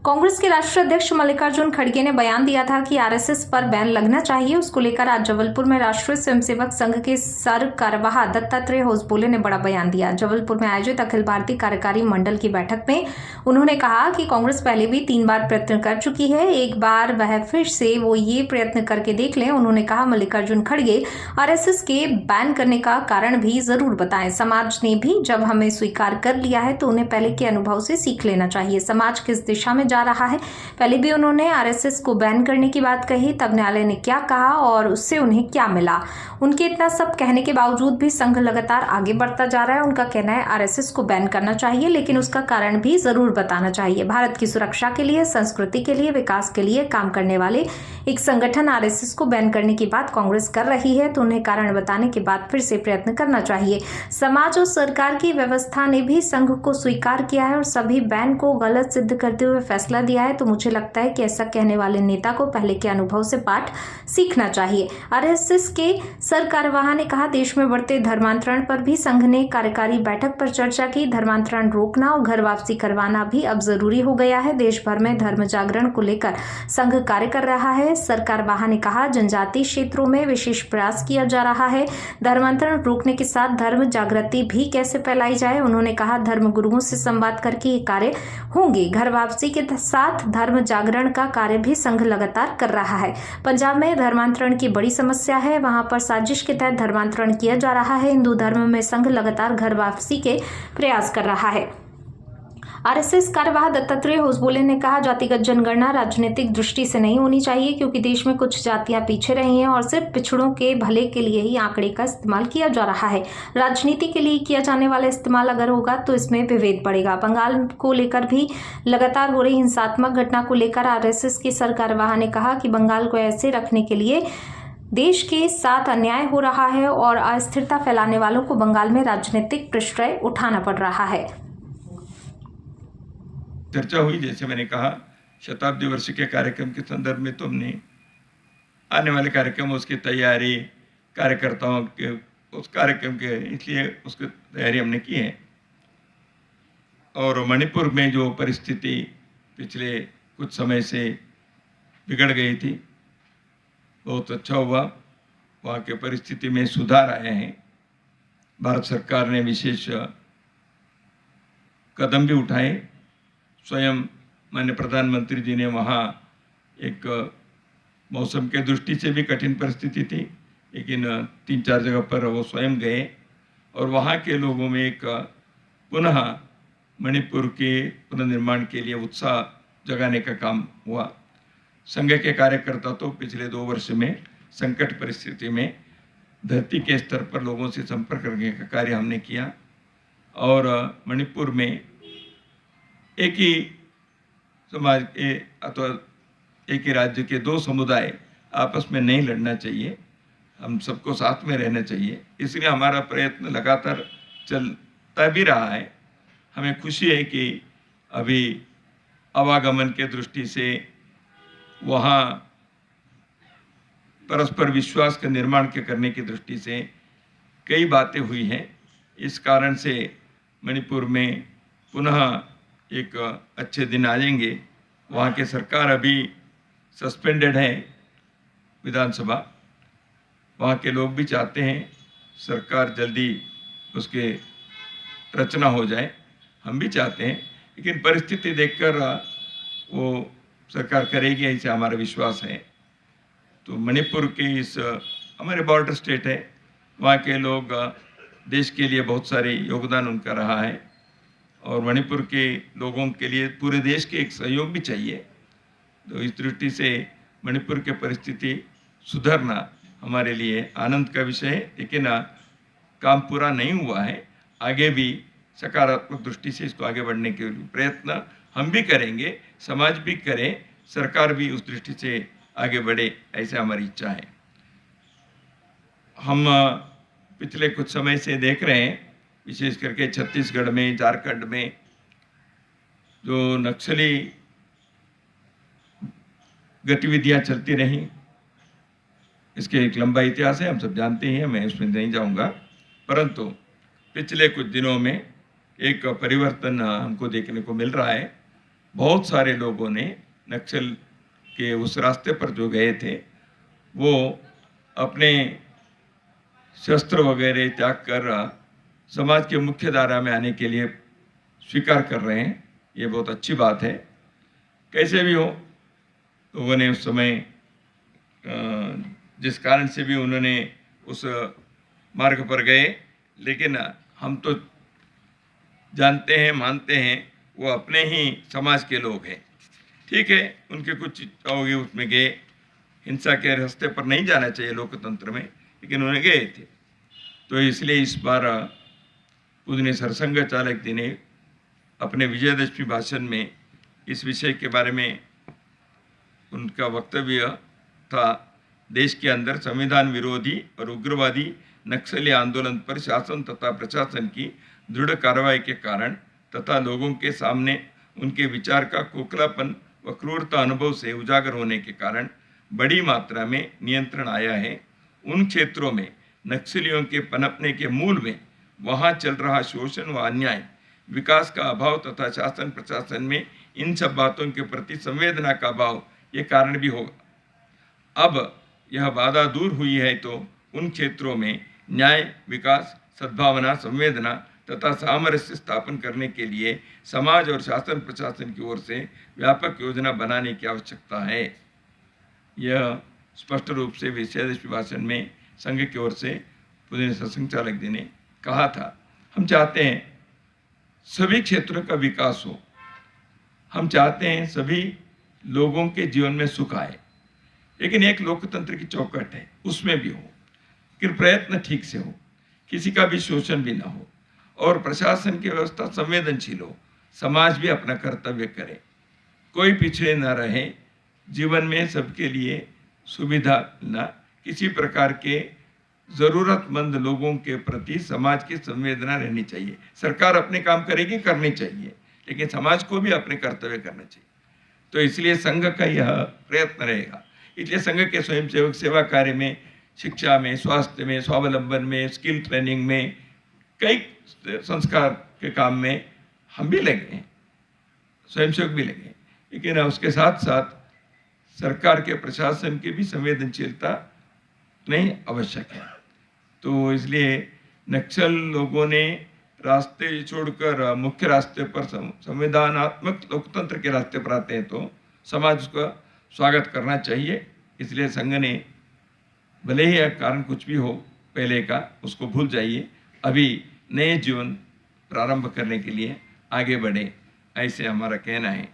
कांग्रेस के राष्ट्रीय अध्यक्ष मल्लिकार्जुन खड़गे ने बयान दिया था कि आरएसएस पर बैन लगना चाहिए। उसको लेकर आज जबलपुर में राष्ट्रीय स्वयंसेवक संघ के सरकारवाह दत्तात्रेय होसबोले ने बड़ा बयान दिया। जबलपुर में आयोजित अखिल भारतीय कार्यकारी मंडल की बैठक में उन्होंने कहा कि कांग्रेस पहले भी 3 बार प्रयत्न कर चुकी है, एक बार वह फिर से वो ये प्रयत्न करके देख लें। उन्होंने कहा मल्लिकार्जुन खड़गे आरएसएस के बैन करने का कारण भी जरूर बताएं। समाज ने भी जब हमें स्वीकार कर लिया है तो उन्हें पहले के अनुभव से सीख लेना चाहिए। समाज किस दिशा में जा रहा है, पहले भी उन्होंने आरएसएस को बैन करने की बात कही, तब न्यायालय ने क्या कहा और उससे उन्हें क्या मिला। उनके इतना सब कहने के बावजूद भी संघ लगातार आगे बढ़ता जा रहा है। उनका कहना है आरएसएस को बैन करना चाहिए, लेकिन उसका कारण भी जरूर बताना चाहिए। भारत की सुरक्षा के लिए, संस्कृति के लिए, विकास के लिए काम करने वाले एक संगठन आरएसएस को बैन करने की बात कांग्रेस कर रही है तो उन्हें कारण बताने के बाद फिर से प्रयत्न करना चाहिए। समाज और सरकार की व्यवस्था ने भी संघ को स्वीकार किया है और सभी बैन को गलत सिद्ध करते हुए फैसला दिया है, तो मुझे लगता है कि ऐसा कहने वाले नेता को पहले के अनुभव से पाठ सीखना चाहिए। आरएसएस के सरकारवाह ने कहा देश में बढ़ते धर्मांतरण पर भी संघ ने कार्यकारी बैठक पर चर्चा की। धर्मांतरण रोकना और घर वापसी करवाना भी अब जरूरी हो गया है। देश भर में धर्म जागरण को लेकर संघ कार्य कर रहा है। सरकारवाह ने कहा जनजातीय क्षेत्रों में विशेष प्रयास किया जा रहा है। धर्मांतरण रोकने के साथ धर्म जागृति भी कैसे फैलाई जाए। उन्होंने कहा धर्म गुरुओं से संवाद करके ये कार्य होंगे। घर वापसी के साथ धर्म जागरण का कार्य भी संघ लगातार कर रहा है। पंजाब में धर्मांतरण की बड़ी समस्या है, वहां पर साजिश के तहत धर्मांतरण किया जा रहा है। हिंदू धर्म में संघ लगातार घर वापसी के प्रयास कर रहा है। आरएसएस कार्यवाह दत्तात्रेय होसबोले ने कहा जातिगत जनगणना राजनीतिक दृष्टि से नहीं होनी चाहिए, क्योंकि देश में कुछ जातियां पीछे रही हैं और सिर्फ पिछड़ों के भले के लिए ही आंकड़े का इस्तेमाल किया जा रहा है। राजनीति के लिए किया जाने वाला इस्तेमाल अगर होगा तो इसमें विभेद बढ़ेगा। बंगाल को लेकर भी लगातार हो रही हिंसात्मक घटना को लेकर आरएसएस के सरकारवाह ने कहा कि बंगाल को ऐसे रखने के लिए देश के साथ अन्याय हो रहा है और अस्थिरता फैलाने वालों को बंगाल में राजनीतिक प्रश्रय उठाना पड़ रहा है। चर्चा हुई, जैसे मैंने कहा शताब्दी वर्ष के कार्यक्रम के संदर्भ में तो हमने आने वाले कार्यक्रम उसकी तैयारी कार्यकर्ताओं के उस कार्यक्रम के इसलिए उसकी तैयारी हमने की है। और मणिपुर में जो परिस्थिति पिछले कुछ समय से बिगड़ गई थी, बहुत अच्छा हुआ, वहाँ के परिस्थिति में सुधार आए हैं। भारत सरकार ने विशेष कदम भी उठाए। स्वयं माननीय प्रधानमंत्री जी ने वहाँ एक मौसम के दृष्टि से भी कठिन परिस्थिति थी, लेकिन 3-4 जगह पर वो स्वयं गए और वहाँ के लोगों में एक पुनः मणिपुर के पुनर्निर्माण के लिए उत्साह जगाने का काम हुआ। संघ के कार्यकर्ता तो पिछले 2 वर्ष में संकट परिस्थिति में धरती के स्तर पर लोगों से संपर्क करने का कार्य हमने किया और मणिपुर में एक ही समाज के अथवा एक ही राज्य के 2 समुदाय आपस में नहीं लड़ना चाहिए, हम सबको साथ में रहना चाहिए। इसलिए हमारा प्रयत्न लगातार चलता भी रहा है। हमें खुशी है कि अभी आवागमन के दृष्टि से वहाँ परस्पर विश्वास के निर्माण के करने की दृष्टि से कई बातें हुई हैं। इस कारण से मणिपुर में पुनः एक अच्छे दिन आ जाएंगे। वहाँ के सरकार अभी सस्पेंडेड है, विधानसभा, वहाँ के लोग भी चाहते हैं सरकार जल्दी उसके रचना हो जाए, हम भी चाहते हैं, लेकिन परिस्थिति देखकर वो सरकार करेगी ऐसे हमारा विश्वास है। तो मणिपुर के इस हमारे बॉर्डर स्टेट है, वहाँ के लोग देश के लिए बहुत सारे योगदान उनका रहा है और मणिपुर के लोगों के लिए पूरे देश के एक सहयोग भी चाहिए। तो इस दृष्टि से मणिपुर के परिस्थिति सुधरना हमारे लिए आनंद का विषय है, लेकिन काम पूरा नहीं हुआ है। आगे भी सकारात्मक दृष्टि से इसको आगे बढ़ने के प्रयत्न हम भी करेंगे, समाज भी करे, सरकार भी उस दृष्टि से आगे बढ़े, ऐसे हमारी इच्छा है। हम पिछले कुछ समय से देख रहे हैं, विशेष करके छत्तीसगढ़ में, झारखंड में जो नक्सली गतिविधियां चलती रहीं, इसके एक लंबा इतिहास है, हम सब जानते हैं, मैं उसमें नहीं जाऊंगा। परंतु पिछले कुछ दिनों में एक परिवर्तन हमको देखने को मिल रहा है बहुत सारे लोगों ने नक्सल के उस रास्ते पर जो गए थे वो अपने शस्त्र वगैरह त्याग कर समाज के मुख्य धारा में आने के लिए स्वीकार कर रहे हैं। ये बहुत अच्छी बात है। कैसे भी हो, लोगों ने उस समय जिस कारण से भी उन्होंने उस मार्ग पर गए, लेकिन हम तो जानते हैं, मानते हैं वो अपने ही समाज के लोग हैं। ठीक है, उनके कुछ होगी उसमें गए, हिंसा के रास्ते पर नहीं जाना चाहिए लोकतंत्र में, लेकिन उन्हें गए थे। तो इसलिए इस बार पूजनीय सरसंघ चालक जी ने अपने विजयदशमी भाषण में इस विषय के बारे में उनका वक्तव्य था। देश के अंदर संविधान विरोधी और उग्रवादी नक्सली आंदोलन पर शासन तथा प्रशासन की दृढ़ कार्रवाई के कारण तथा लोगों के सामने उनके विचार का खोखलापन व क्रूरता अनुभव से उजागर होने के कारण बड़ी मात्रा में नियंत्रण आया है। उन क्षेत्रों में नक्सलियों के पनपने के मूल में वहाँ चल रहा शोषण व अन्याय, विकास का अभाव तथा शासन प्रशासन में इन सब बातों के प्रति संवेदना का अभाव ये कारण भी होगा। अब यह बाधा दूर हुई है तो उन क्षेत्रों में न्याय, विकास, सद्भावना, संवेदना तथा सामरस्य स्थापन करने के लिए समाज और शासन प्रशासन की ओर से व्यापक योजना बनाने की आवश्यकता है। यह स्पष्ट रूप से विजयदशमी भाषण में संघ की ओर से पूजनीय सरसंघ चालक जी ने कहा था। हम चाहते हैं सभी क्षेत्रों का विकास हो, हम चाहते हैं सभी लोगों के जीवन में सुख आए, लेकिन एक लोकतंत्र की चौकट है, उसमें भी हो कि प्रयत्न ठीक से हो, किसी का भी शोषण भी ना हो और प्रशासन की व्यवस्था संवेदनशील हो, समाज भी अपना कर्तव्य करे, कोई पिछड़े न रहे, जीवन में सबके लिए सुविधा मिलना, किसी प्रकार के ज़रूरतमंद लोगों के प्रति समाज की संवेदना रहनी चाहिए। सरकार अपने काम करेगी, करनी चाहिए, लेकिन समाज को भी अपने कर्तव्य करना चाहिए। तो इसलिए संघ का यह प्रयत्न रहेगा। इसलिए संघ के स्वयंसेवक सेवा कार्य में, शिक्षा में, स्वास्थ्य में, स्वावलंबन में, स्किल ट्रेनिंग में, कई संस्कार के काम में हम भी लगे हैं, स्वयंसेवक भी लगे हैं, लेकिन उसके साथ साथ सरकार के प्रशासन की भी संवेदनशीलता नहीं आवश्यक है। तो इसलिए नक्सल लोगों ने रास्ते छोड़कर मुख्य रास्ते पर संविधानात्मक लोकतंत्र के रास्ते पर आते हैं तो समाज का स्वागत करना चाहिए। इसलिए संघ ने भले ही कारण कुछ भी हो पहले का, उसको भूल जाइए, अभी नए जीवन प्रारंभ करने के लिए आगे बढ़े, ऐसे हमारा कहना है।